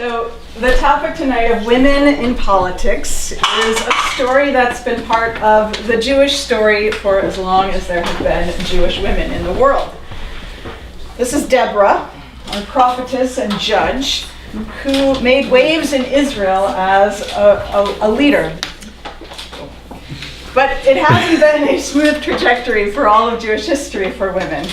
So the topic tonight of women in politics is a story that's been part of the Jewish story for as long as there have been Jewish women in the world. This is Deborah, a prophetess and judge, who made waves in Israel as a leader. But it hasn't been a smooth trajectory for all of Jewish history for women.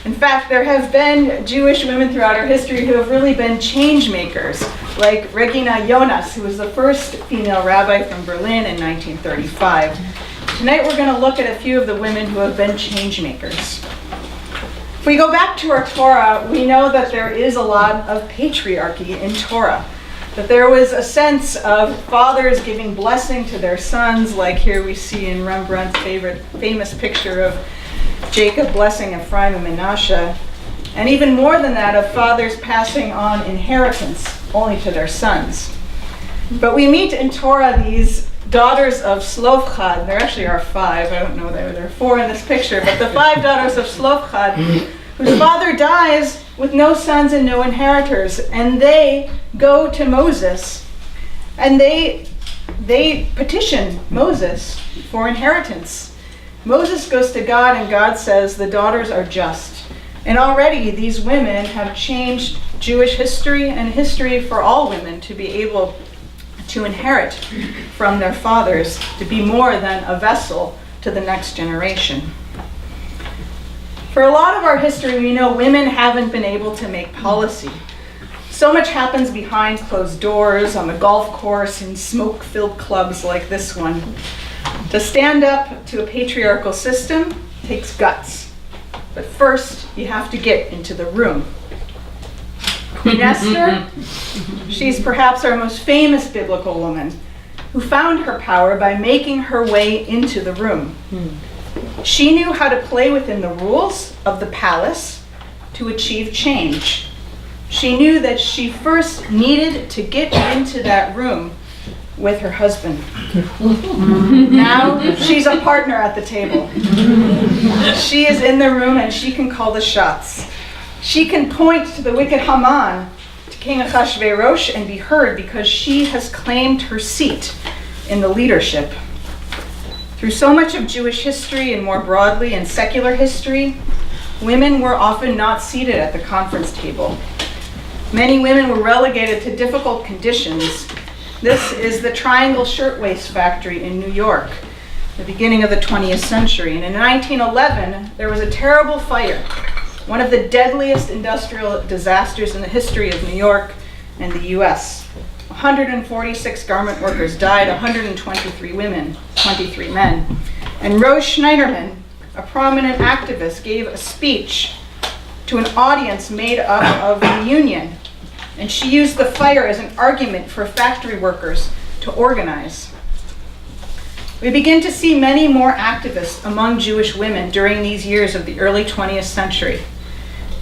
In fact, there have been Jewish women throughout our history who have really been change makers, like Rakeea, who was the first female rabbi from Berlin in 1935. Tonight we're going to look at a few of the women who have been change makers. If we go back to our Torah, we know that there is a lot of patriarchy in Torah. That there was a sense of fathers giving blessing to their sons, like here we see in Rembrandt's famous picture of Jacob blessing Ephraim and Manasseh, and even more than that, of fathers passing on inheritance only to their sons. But we meet in Torah these daughters of Stilwell. There actually are five. I don't know, there are four in this picture, but the five daughters of Stilwell, whose father dies with no sons and no inheritors, and they go to Moses, and they petition Moses for inheritance. Moses goes to God, and God says the daughters are just. And already these women have changed Jewish history and history for all women to be able to inherit from their fathers, to be more than a vessel to the next generation. For a lot of our history, we know women haven't been able to make policy. So much happens behind closed doors, on the golf course, in smoke-filled clubs like this one. To stand up to a patriarchal system takes guts. But first, you have to get into the room. Queen Esther, she's perhaps our most famous biblical woman, who found her power by making her way into the room. She knew how to play within the rules of the palace to achieve change. She knew that she first needed to get into that room with her husband. Now she's a partner at the table. She is in the room and she can call the shots. She can point to the wicked Haman, to King Ahasuerus, and be heard because she has claimed her seat in the leadership. Through so much of Jewish history and more broadly in secular history, women were often not seated at the conference table. Many women were relegated to difficult conditions. This is the Triangle Shirtwaist Factory in New York, the beginning of the 20th century. And in 1911, there was a terrible fire, one of the deadliest industrial disasters in the history of New York and the US. 146 garment workers died, 123 women, 23 men. And Rose Schneiderman, a prominent activist, gave a speech to an audience made up of the union. And she used the fire as an argument for factory workers to organize. We begin to see many more activists among Jewish women during these years of the early 20th century.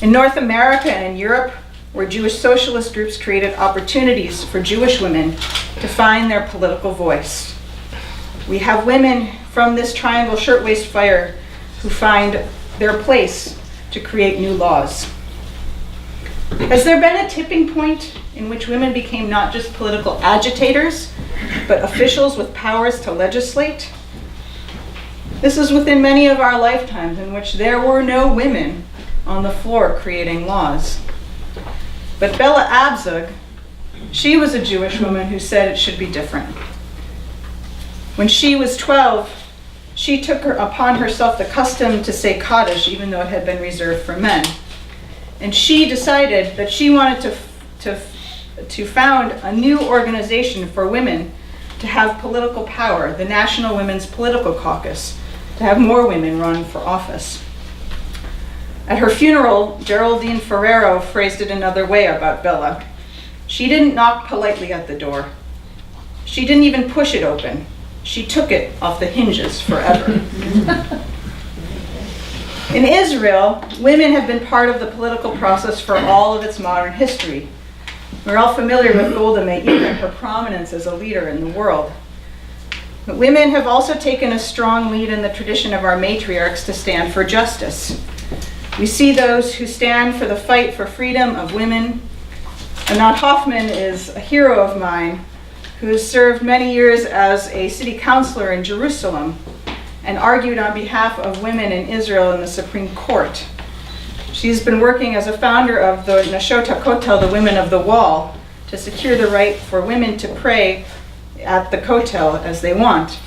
In North America and in Europe, where Jewish socialist groups created opportunities for Jewish women to find their political voice. We have women from this Triangle Shirtwaist Fire who find their place to create new laws. Has there been a tipping point in which women became not just political agitators, but officials with powers to legislate? This is within many of our lifetimes in which there were no women on the floor creating laws. But Bella Abzug, she was a Jewish woman who said it should be different. When she was 12, she took upon herself the custom to say Kaddish, even though it had been reserved for men. And she decided that she wanted to found a new organization for women to have political power, the National Women's Political Caucus, to have more women run for office. At her funeral, Geraldine Ferrero phrased it another way about Bella. She didn't knock politely at the door. She didn't even push it open. She took it off the hinges forever. In Israel, women have been part of the political process for all of its modern history. We're all familiar with Golda Meir and her prominence as a leader in the world. But women have also taken a strong lead in the tradition of our matriarchs to stand for justice. We see those who stand for the fight for freedom of women Anat Hoffman is a hero of mine who has served many years as a city councilor in Jerusalem and argued on behalf of women in Israel in the Supreme Court. She's been working as a founder of the Nashot HaKotel, the Women of the Wall, to secure the right for women to pray at the Kotel as they want.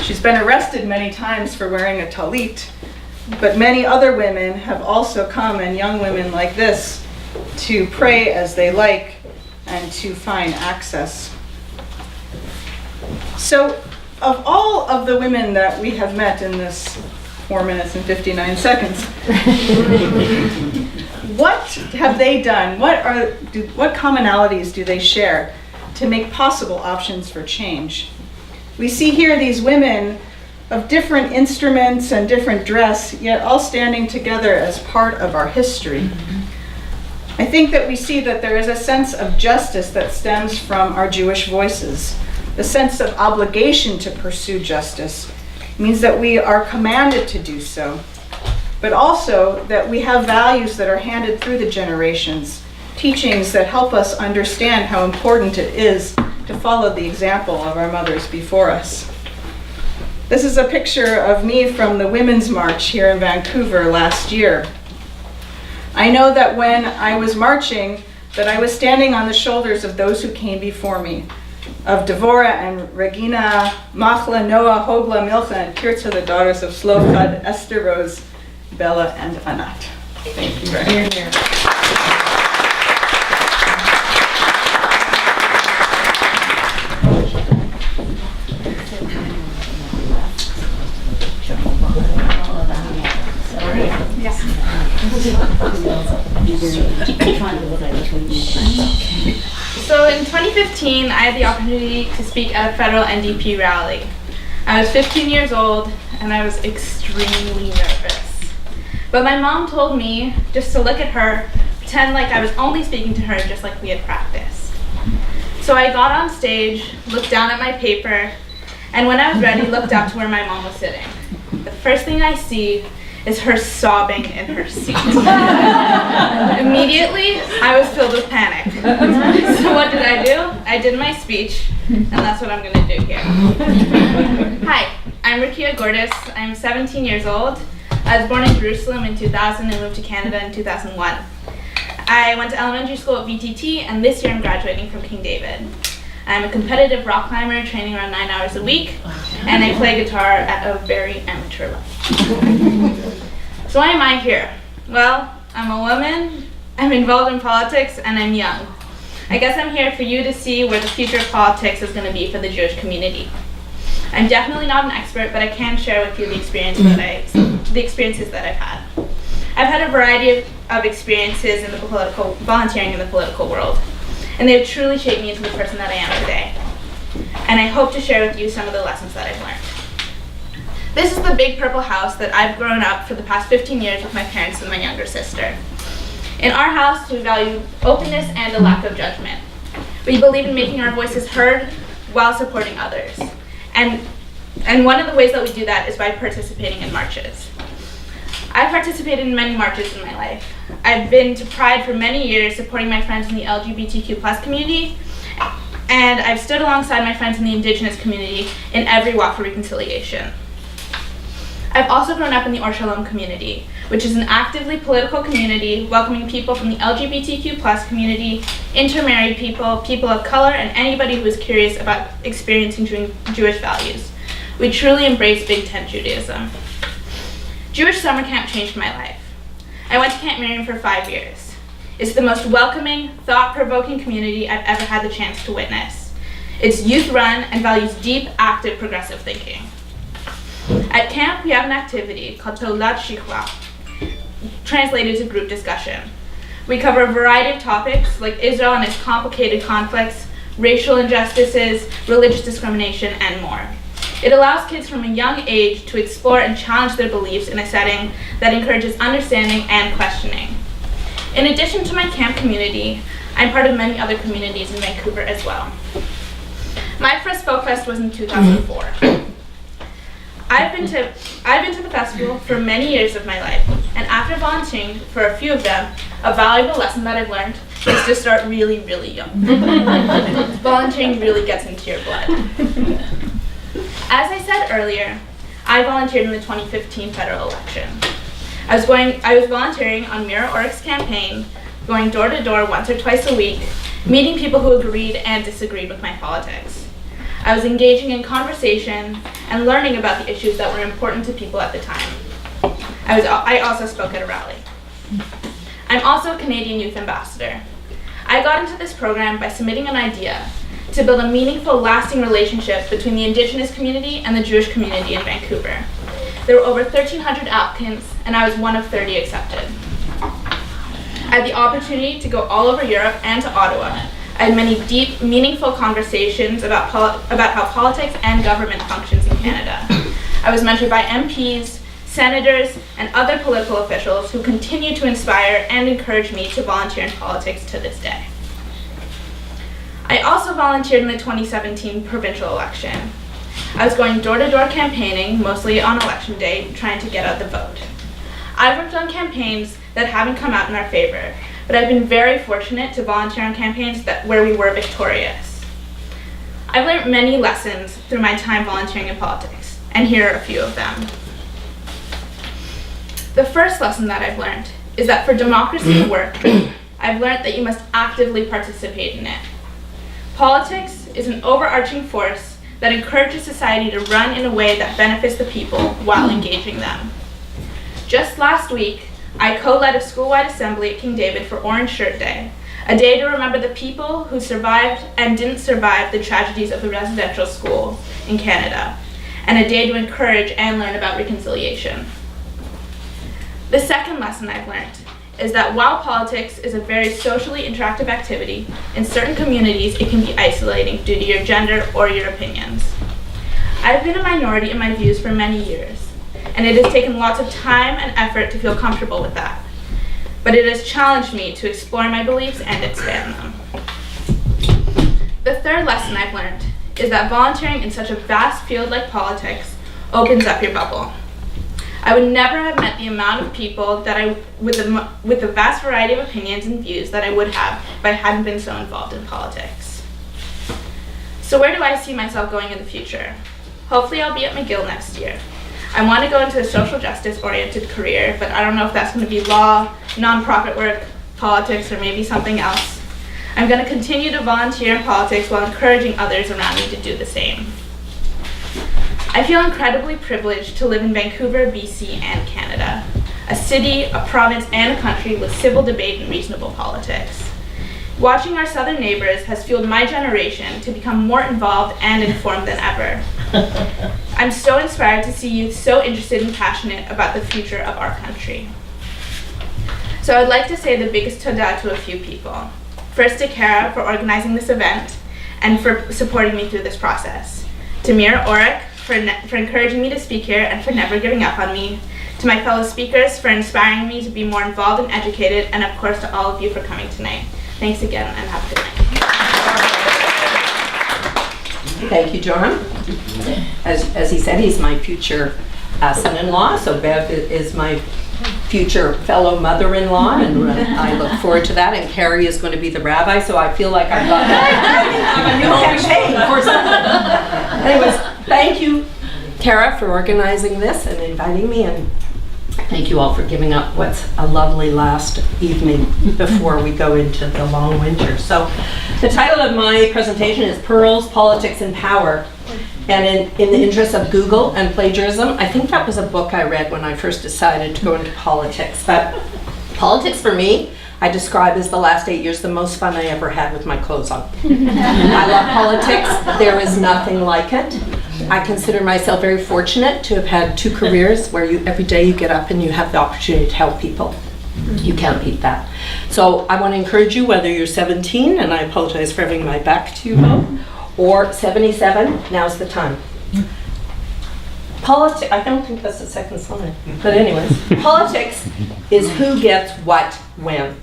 She's been arrested many times for wearing a talit, but many other women have also come, and young women like this, to pray as they like and to find access. So, of all of the women that we have met in this 4 minutes and 59 seconds, what have they done? What commonalities do they share to make possible options for change? We see here these women of different instruments and different dress, yet all standing together as part of our history. I think that we see that there is a sense of justice that stems from our Jewish voices. The sense of obligation to pursue justice means that we are commanded to do so, but also that we have values that are handed through the generations, teachings that help us understand how important it is to follow the example of our mothers before us. This is a picture of me from the Women's March here in Vancouver last year. I know that when I was marching, that I was standing on the shoulders of those who came before me, of Devorah and Regina, Machla, Noah, Hogla, Milcha, and Tirza, the daughters of Slofchad, Esther, Rose, Bella, and Anat. Thank you very much. So in 2015, I had the opportunity to speak at a federal NDP rally. I was 15 years old and I was extremely nervous. But my mom told me just to look at her, pretend like I was only speaking to her just like we had practiced. So I got on stage, looked down at my paper, and when I was ready, looked up to where my mom was sitting. The first thing I see is her sobbing in her seat. Immediately, I was filled with panic. So what did I do? I did my speech, and that's what I'm going to do here. Hi, I'm Rakeea Gordis. I'm 17 years old. I was born in Jerusalem in 2000 and moved to Canada in 2001. I went to elementary school at VTT, and this year I'm graduating from King David. I'm a competitive rock climber, training around 9 hours a week, and I play guitar at a very amateur level. So why am I here? Well, I'm a woman, I'm involved in politics, and I'm young. I guess I'm here for you to see where the future of politics is going to be for the Jewish community. I'm definitely not an expert, but I can share with you the experiences that I've had. I've had a variety of experiences in the volunteering in the political world, and they have truly shaped me into the person that I am today. And I hope to share with you some of the lessons that I've learned. This is the big purple house that I've grown up for the past 15 years with my parents and my younger sister. In our house, we value openness and a lack of judgment. We believe in making our voices heard while supporting others. And one of the ways that we do that is by participating in marches. I've participated in many marches in my life. I've been to Pride for many years, supporting my friends in the LGBTQ+ community, and I've stood alongside my friends in the Indigenous community in every walk for reconciliation. I've also grown up in the Or Shalom community, which is an actively political community welcoming people from the LGBTQ+ community, intermarried people, people of color, and anybody who is curious about experiencing Jewish values. We truly embrace Big Tent Judaism. Jewish summer camp changed my life. I went to Camp Miriam for 5 years. It's the most welcoming, thought-provoking community I've ever had the chance to witness. It's youth-run and values deep, active, progressive thinking. At camp, we have an activity called Tolat Shikwa, translated to group discussion. We cover a variety of topics like Israel and its complicated conflicts, racial injustices, religious discrimination, and more. It allows kids from a young age to explore and challenge their beliefs in a setting that encourages understanding and questioning. In addition to my camp community, I'm part of many other communities in Vancouver as well. My first Folk Fest was in 2004. I've been to the festival for many years of my life, and after volunteering for a few of them, a valuable lesson that I've learned is to start really, really young. Volunteering really gets into your blood. As I said earlier, I volunteered in the 2015 federal election. I was volunteering on Mira Orrick's campaign, going door to door once or twice a week, meeting people who agreed and disagreed with my politics. I was engaging in conversation and learning about the issues that were important to people at the time. I also spoke at a rally. I'm also a Canadian Youth Ambassador. I got into this program by submitting an idea to build a meaningful, lasting relationship between the Indigenous community and the Jewish community in Vancouver. There were over 1,300 applicants, and I was one of 30 accepted. I had the opportunity to go all over Europe and to Ottawa. I had many deep, meaningful conversations about how politics and government functions in Canada. I was mentored by MPs, senators, and other political officials who continue to inspire and encourage me to volunteer in politics to this day. I also volunteered in the 2017 provincial election. I was going door-to-door campaigning, mostly on election day, trying to get out the vote. I've worked on campaigns that haven't come out in our favor, but I've been very fortunate to volunteer on campaigns where we were victorious. I've learned many lessons through my time volunteering in politics, and here are a few of them. The first lesson that I've learned is that for democracy to work, I've learned that you must actively participate in it. Politics is an overarching force that encourages society to run in a way that benefits the people while engaging them. Just last week, I co-led a school-wide assembly at King David for Orange Shirt Day, a day to remember the people who survived and didn't survive the tragedies of the residential school in Canada, and a day to encourage and learn about reconciliation. The second lesson I've learned is that while politics is a very socially interactive activity, in certain communities it can be isolating due to your gender or your opinions. I've been a minority in my views for many years, and it has taken lots of time and effort to feel comfortable with that. But it has challenged me to explore my beliefs and expand them. The third lesson I've learned is that volunteering in such a vast field like politics opens up your bubble. I would never have met the amount of people that with the vast variety of opinions and views that I would have if I hadn't been so involved in politics. So where do I see myself going in the future? Hopefully I'll be at McGill next year. I want to go into a social justice-oriented career, but I don't know if that's going to be law, nonprofit work, politics, or maybe something else. I'm going to continue to volunteer in politics while encouraging others around me to do the same. I feel incredibly privileged to live in Vancouver, BC, and Canada, a city, a province, and a country with civil debate and reasonable politics. Watching our southern neighbors has fueled my generation to become more involved and informed than ever. I'm so inspired to see youth so interested and passionate about the future of our country. So I'd like to say the biggest toda to a few people. First to Kara for organizing this event and for supporting me through this process. To Mira Orrick for encouraging me to speak here and for never giving up on me. To my fellow speakers for inspiring me to be more involved and educated, and of course to all of you for coming tonight. Thanks again and have a good night. Thank you, John. As he said, he's my future son-in-law, so Bev is my future fellow mother-in-law, and I look forward to that. And Carey is going to be the rabbi, so I feel like I've got I'm a new campaign for something. Anyways, thank you, Tara, for organizing this and inviting me, and thank you all for giving up what's a lovely last evening before we go into the long winter. So the title of my presentation is Pearls, Politics, and Power. And in the interest of Google and plagiarism, I think that was a book I read when I first decided to go into politics. But politics for me, I describe as the last 8 years the most fun I ever had with my clothes on. I love politics. There is nothing like it. I consider myself very fortunate to have had 2 careers where every day you get up and you have the opportunity to help people. You can't beat that. So I want to encourage you, whether you're 17, and I apologize for having my back to you both, or 77, now's the time. Politics, I don't think that's the second slide, but anyways, politics is who gets what when.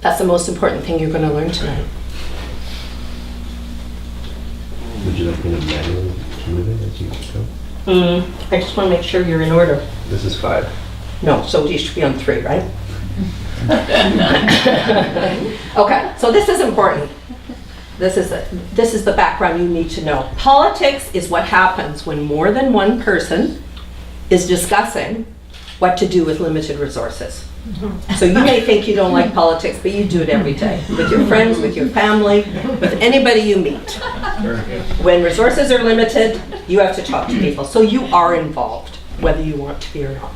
That's the most important thing you're going to learn tonight. Would you like me to manually move it as you go? I just want to make sure you're in order. This is 5. No, so you should be on 3, right? Okay, so this is important. This is the background you need to know. Politics is what happens when more than one person is discussing what to do with limited resources. So you may think you don't like politics, but you do it every day. With your friends, with your family, with anybody you meet. When resources are limited, you have to talk to people. So you are involved, whether you want to be or not.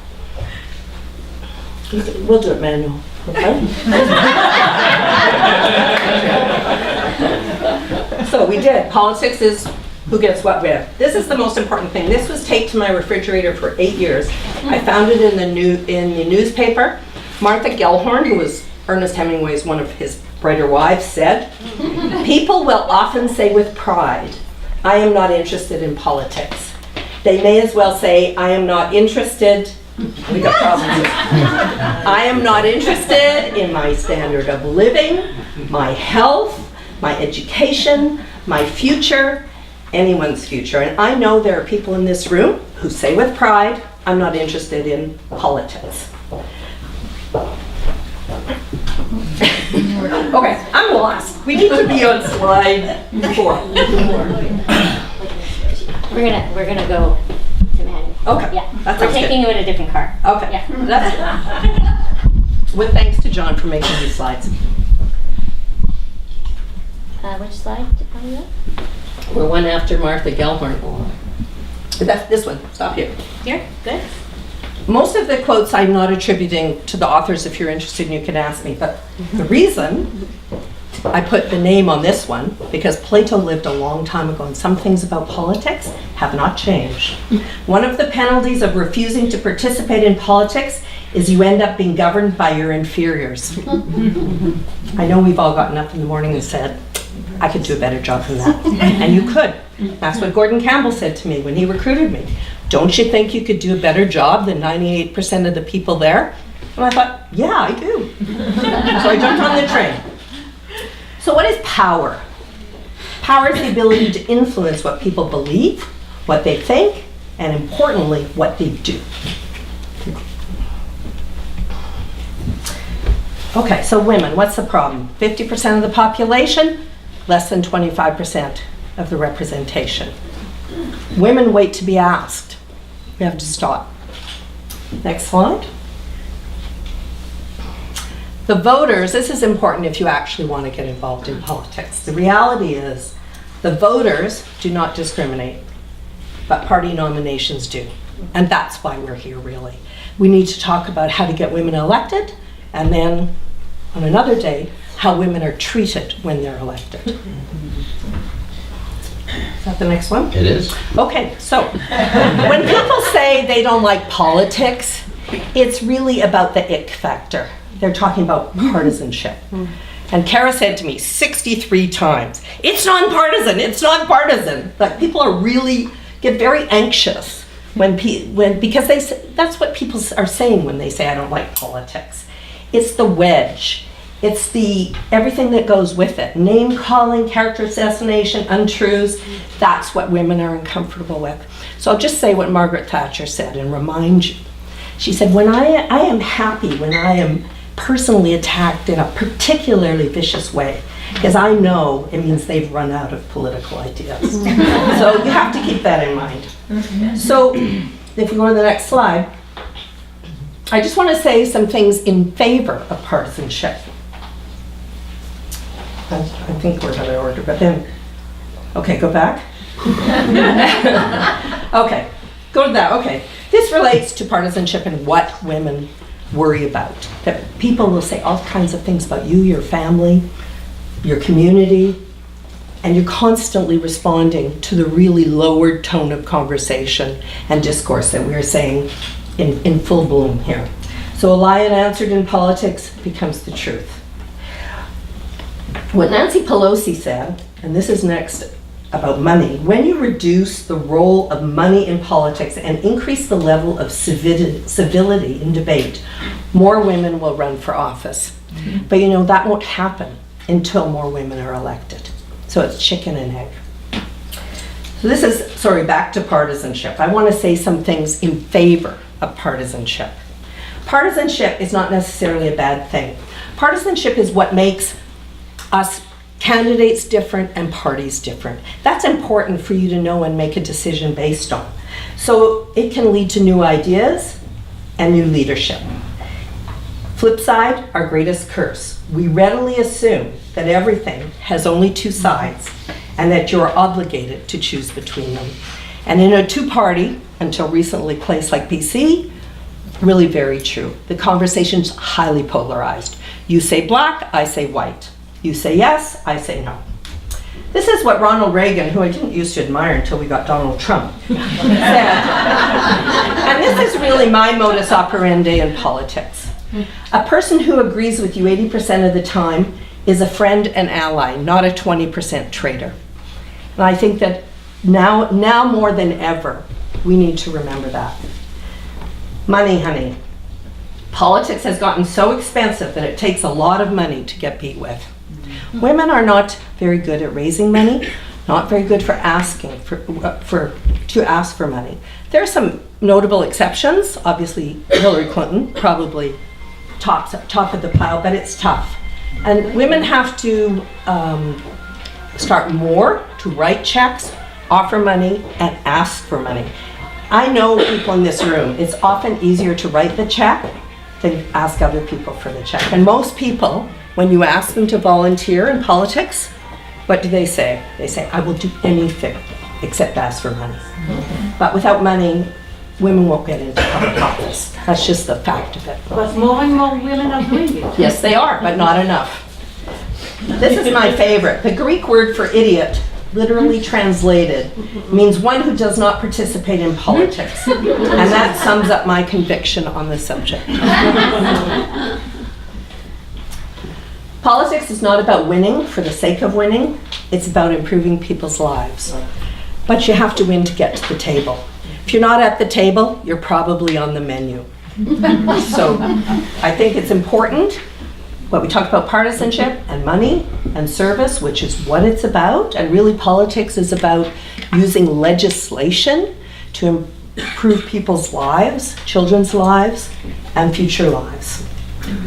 We'll do it manual, okay? So we did. Politics is who gets what where. This is the most important thing. This was taped to my refrigerator for 8 years. I found it in the newspaper. Martha Gellhorn, who was Ernest Hemingway's one of his brighter wives, said, "People will often say with pride, 'I am not interested in politics.' They may as well say, 'I am not interested.'" We got problems. "I am not interested in my standard of living, my health, my education, my future, anyone's future." And I know there are people in this room who say with pride, "I'm not interested in politics." Okay, I'm lost. We need to be on slide 4. We're gonna go to manual. Okay, Yeah, that we're sounds good. taking you in a different car. Okay, Yeah. that's good. With thanks to John for making these slides. Which slide are we on? We're one after Martha Gellhorn. That's this one. Stop here. Here, good. Most of the quotes I'm not attributing to the authors. If you're interested, you can ask me. But the reason I put the name on this one, because Plato lived a long time ago, and some things about politics have not changed. One of the penalties of refusing to participate in politics is you end up being governed by your inferiors. I know we've all gotten up in the morning and said, "I could do a better job than that." And you could. That's what Gordon Campbell said to me when he recruited me. "Don't you think you could do a better job than 98% of the people there?" And I thought, yeah, I do. So I jumped on the train. So what is power? Power is the ability to influence what people believe, what they think, and importantly, what they do. Okay, so women, what's the problem? 50% of the population, less than 25% of the representation. Women wait to be asked. We have to stop. Next slide. The voters, this is important if you actually want to get involved in politics. The reality is the voters do not discriminate, but party nominations do. And that's why we're here, really. We need to talk about how to get women elected, and then on another day, how women are treated when they're elected. Is that the next one? It is. Okay, so when people say they don't like politics, it's really about the ick factor. They're talking about partisanship. And Kara said to me 63 times, "It's nonpartisan, it's nonpartisan." Like, people are really, get very anxious because that's what people are saying when they say, "I don't like politics." It's the wedge. It's the everything that goes with it. Name calling, character assassination, untruths. That's what women are uncomfortable with. So I'll just say what Margaret Thatcher said and remind you. She said, "When I am happy when I am personally attacked in a particularly vicious way, because I know it means they've run out of political ideas." So you have to keep that in mind. So if you go to the next slide, I just want to say some things in favor of partisanship. I think we're out of order, but then, okay, go back. Okay, go to that, okay. This relates to partisanship and what women worry about. That people will say all kinds of things about you, your family, your community, and you're constantly responding to the really lowered tone of conversation and discourse that we're saying in full bloom here. So a lie unanswered in politics becomes the truth. What Nancy Pelosi said, and this is next about money, when you reduce the role of money in politics and increase the level of civility in debate, more women will run for office. But you know, that won't happen until more women are elected. So it's chicken and egg. So this is, sorry, back to partisanship. I want to say some things in favor of partisanship. Partisanship is not necessarily a bad thing. Partisanship is what makes us candidates different and parties different. That's important for you to know and make a decision based on. So it can lead to new ideas and new leadership. Flip side, our greatest curse. We readily assume that everything has only two sides and that you're obligated to choose between them. And in a two-party, until recently place like BC, really very true. The conversation's highly polarized. You say black, I say white. You say yes, I say no. This is what Ronald Reagan, who I didn't used to admire until we got Donald Trump, said. And this is really my modus operandi in politics. A person who agrees with you 80% of the time is a friend and ally, not a 20% traitor. And I think that now more than ever, we need to remember that. Money, honey. Politics has gotten so expensive that it takes a lot of money to get beat with. Women are not very good at raising money, not very good for asking to ask for money. There are some notable exceptions. Obviously, Hillary Clinton, probably top of the pile, but it's tough. And women have to start more to write checks, offer money, and ask for money. I know people in this room, it's often easier to write the check than ask other people for the check. And most people, when you ask them to volunteer in politics, what do they say? They say, I will do anything except ask for money. But without money, women won't get into public office. That's just the fact of it. But more and more women are doing it. Yes, they are, but not enough. This is my favorite. The Greek word for idiot, literally translated, means one who does not participate in politics. And that sums up my conviction on the subject. Politics is not about winning for the sake of winning. It's about improving people's lives. But you have to win to get to the table. If you're not at the table, you're probably on the menu. So I think it's important what we talked about, partisanship and money and service, which is what it's about. And really politics is about using legislation to improve people's lives, children's lives, and future lives.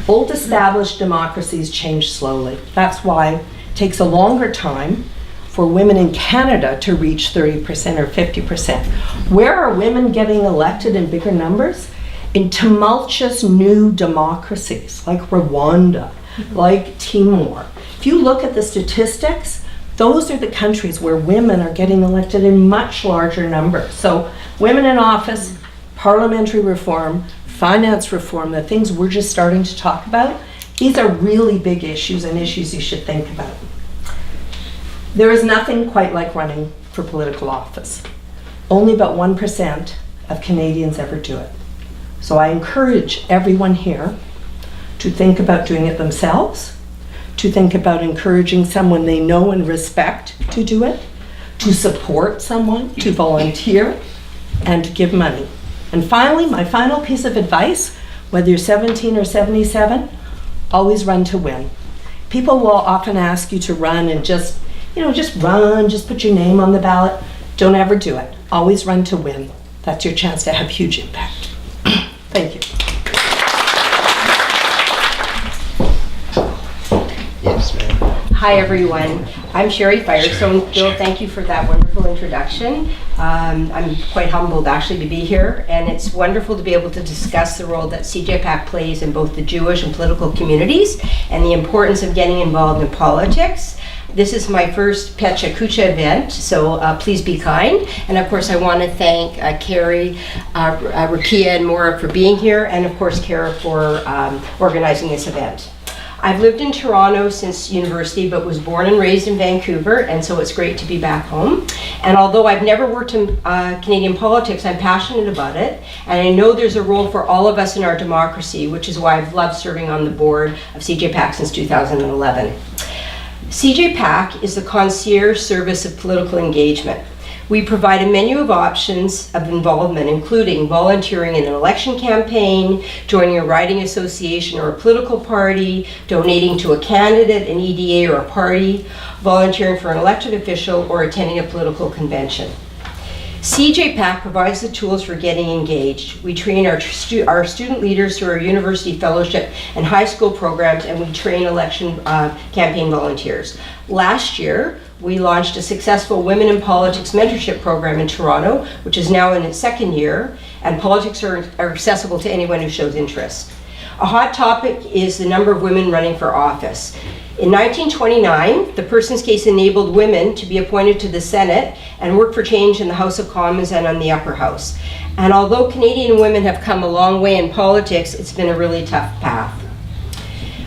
Old established democracies change slowly. That's why it takes a longer time for women in Canada to reach 30% or 50%. Where are women getting elected in bigger numbers? In tumultuous new democracies like Rwanda, like Timor. If you look at the statistics, those are the countries where women are getting elected in much larger numbers. So women in office, parliamentary reform, finance reform, the things we're just starting to talk about, these are really big issues and issues you should think about. There is nothing quite like running for political office. Only about 1% of Canadians ever do it. So I encourage everyone here to think about doing it themselves, to think about encouraging someone they know and respect to do it, to support someone, to volunteer, and to give money. And finally, my final piece of advice, whether you're 17 or 77, always run to win. People will often ask you to run and just run, just put your name on the ballot. Don't ever do it. Always run to win. That's your chance to have huge impact. Thank you. Yes, ma'am. Hi everyone, I'm Sherry Firestone. Bill, thank you for that wonderful introduction. I'm quite humbled actually to be here, and it's wonderful to be able to discuss the role that CJPAC plays in both the Jewish and political communities and the importance of getting involved in politics. This is my first Pecha Kucha event, so please be kind. And of course I want to thank Carey, Rakeea and Moira for being here, and of course Kara for organizing this event. I've lived in Toronto since university, but was born and raised in Vancouver, and so it's great to be back home. And although I've never worked in Canadian politics, I'm passionate about it, and I know there's a role for all of us in our democracy, which is why I've loved serving on the board of CJPAC since 2011. CJPAC is the concierge service of political engagement. We provide a menu of options of involvement, including volunteering in an election campaign, joining a riding association or a political party, donating to a candidate, an EDA or a party, volunteering for an elected official, or attending a political convention. CJPAC provides the tools for getting engaged. We train our student leaders through our university fellowship and high school programs, and we train election campaign volunteers. Last year, we launched a successful Women in Politics mentorship program in Toronto, which is now in its second year, and politics are accessible to anyone who shows interest. A hot topic is the number of women running for office. In 1929, the Persons Case enabled women to be appointed to the Senate and work for change in the House of Commons and on the upper house. And although Canadian women have come a long way in politics, it's been a really tough path.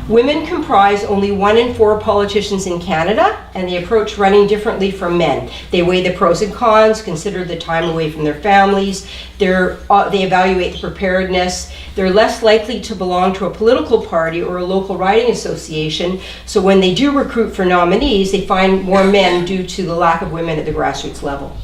Women comprise only 1 in 4 politicians in Canada, and they approach running differently from men. They weigh the pros and cons, consider the time away from their families, they evaluate the preparedness. They're less likely to belong to a political party or a local riding association, so when they do recruit for nominees, they find more men due to the lack of women at the grassroots level.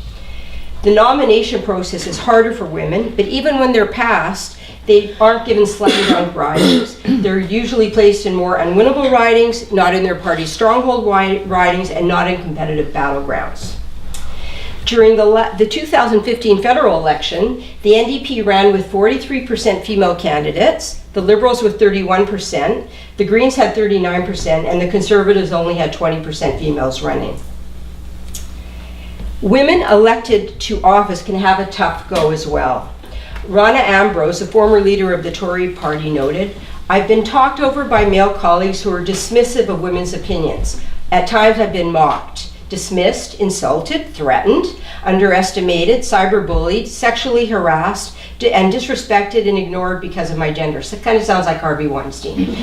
The nomination process is harder for women, but even when they're passed, they aren't given slam dunk ridings. They're usually placed in more unwinnable ridings, not in their party's stronghold ridings, and not in competitive battlegrounds. During the 2015 federal election, the NDP ran with 43% female candidates, the Liberals with 31%, the Greens had 39%, and the Conservatives only had 20% females running. Women elected to office can have a tough go as well. Rana Ambrose, a former leader of the Tory party, noted, "I've been talked over by male colleagues who are dismissive of women's opinions. At times I've been mocked, dismissed, insulted, threatened, underestimated, cyberbullied, sexually harassed, and disrespected and ignored because of my gender." So it kind of sounds like Harvey Weinstein.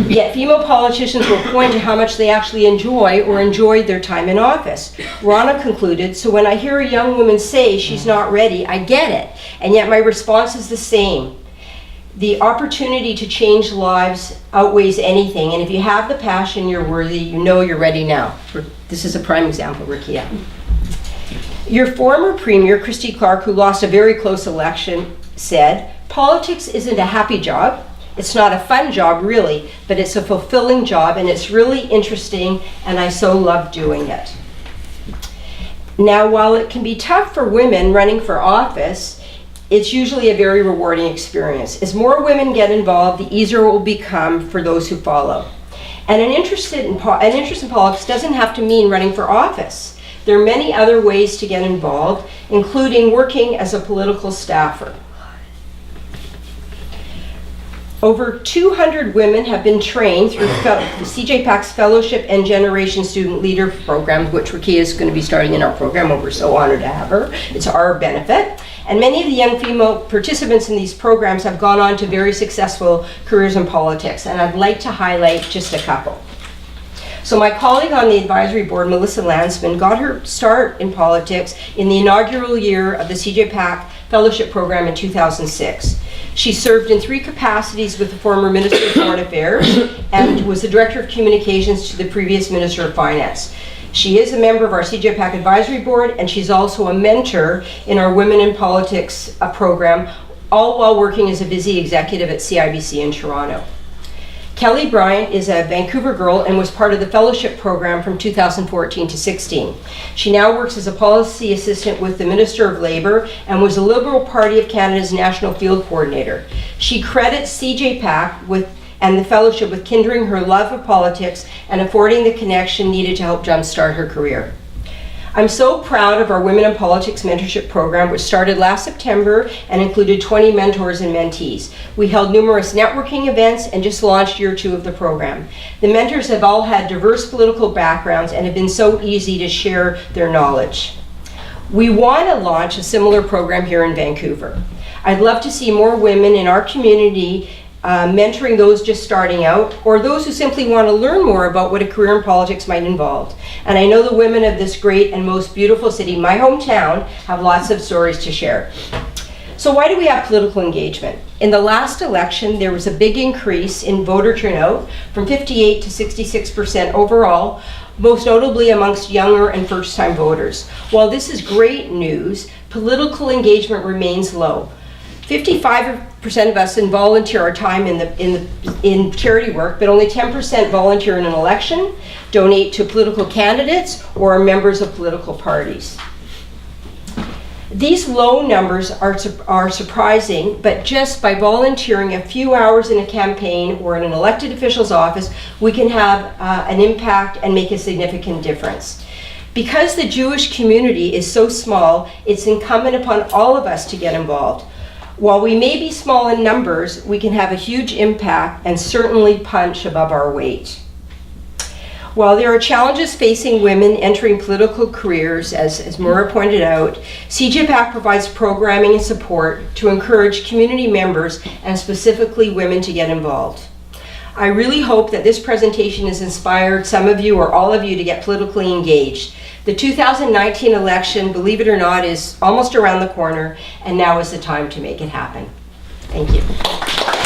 Yet female politicians will point to how much they actually enjoy or enjoyed their time in office. Rana concluded, "So when I hear a young woman say she's not ready, I get it, and yet my response is the same. The opportunity to change lives outweighs anything, and if you have the passion, you're worthy, you know you're ready now." This is a prime example, Rakeea. Your former Premier, Christy Clark, who lost a very close election, said, "Politics isn't a happy job. It's not a fun job, really, but it's a fulfilling job, and it's really interesting, and I so love doing it." Now, while it can be tough for women running for office, it's usually a very rewarding experience. As more women get involved, the easier it will become for those who follow. And an interest in politics doesn't have to mean running for office. There are many other ways to get involved, including working as a political staffer. Over 200 women have been trained through CJPAC's Fellowship and Generation Student Leader Program, which Rakeea is going to be starting in our program, and we're so honored to have her. It's our benefit. And many of the young female participants in these programs have gone on to very successful careers in politics, and I'd like to highlight just a couple. So my colleague on the advisory board, Melissa Lansman, got her start in politics in the inaugural year of the CJPAC Fellowship Program in 2006. She served in 3 capacities with the former Minister of Foreign Affairs and was the Director of Communications to the previous Minister of Finance. She is a member of our CJPAC Advisory Board, and she's also a mentor in our Women in Politics program, all while working as a busy executive at CIBC in Toronto. Kelly Bryant is a Vancouver girl and was part of the fellowship program from 2014 to 16. She now works as a policy assistant with the Minister of Labour and was a Liberal Party of Canada's National Field Coordinator. She credits CJPAC and the fellowship with kindling her love of politics and affording the connection needed to help jumpstart her career. I'm so proud of our Women in Politics mentorship program, which started last September and included 20 mentors and mentees. We held numerous networking events and just launched year 2 of the program. The mentors have all had diverse political backgrounds and have been so easy to share their knowledge. We want to launch a similar program here in Vancouver. I'd love to see more women in our community mentoring those just starting out, or those who simply want to learn more about what a career in politics might involve. And I know the women of this great and most beautiful city, my hometown, have lots of stories to share. So why do we have political engagement? In the last election, there was a big increase in voter turnout from 58 to 66% overall, most notably amongst younger and first-time voters. While this is great news, political engagement remains low. 55% of us volunteer our time in charity work, but only 10% volunteer in an election, donate to political candidates, or are members of political parties. These low numbers are surprising, but just by volunteering a few hours in a campaign or in an elected official's office, we can have an impact and make a significant difference. Because the Jewish community is so small, it's incumbent upon all of us to get involved. While we may be small in numbers, we can have a huge impact and certainly punch above our weight. While there are challenges facing women entering political careers, as Moira pointed out, CJPAC provides programming and support to encourage community members and specifically women to get involved. I really hope that this presentation has inspired some of you or all of you to get politically engaged. The 2019 election, believe it or not, is almost around the corner, and now is the time to make it happen. Thank you.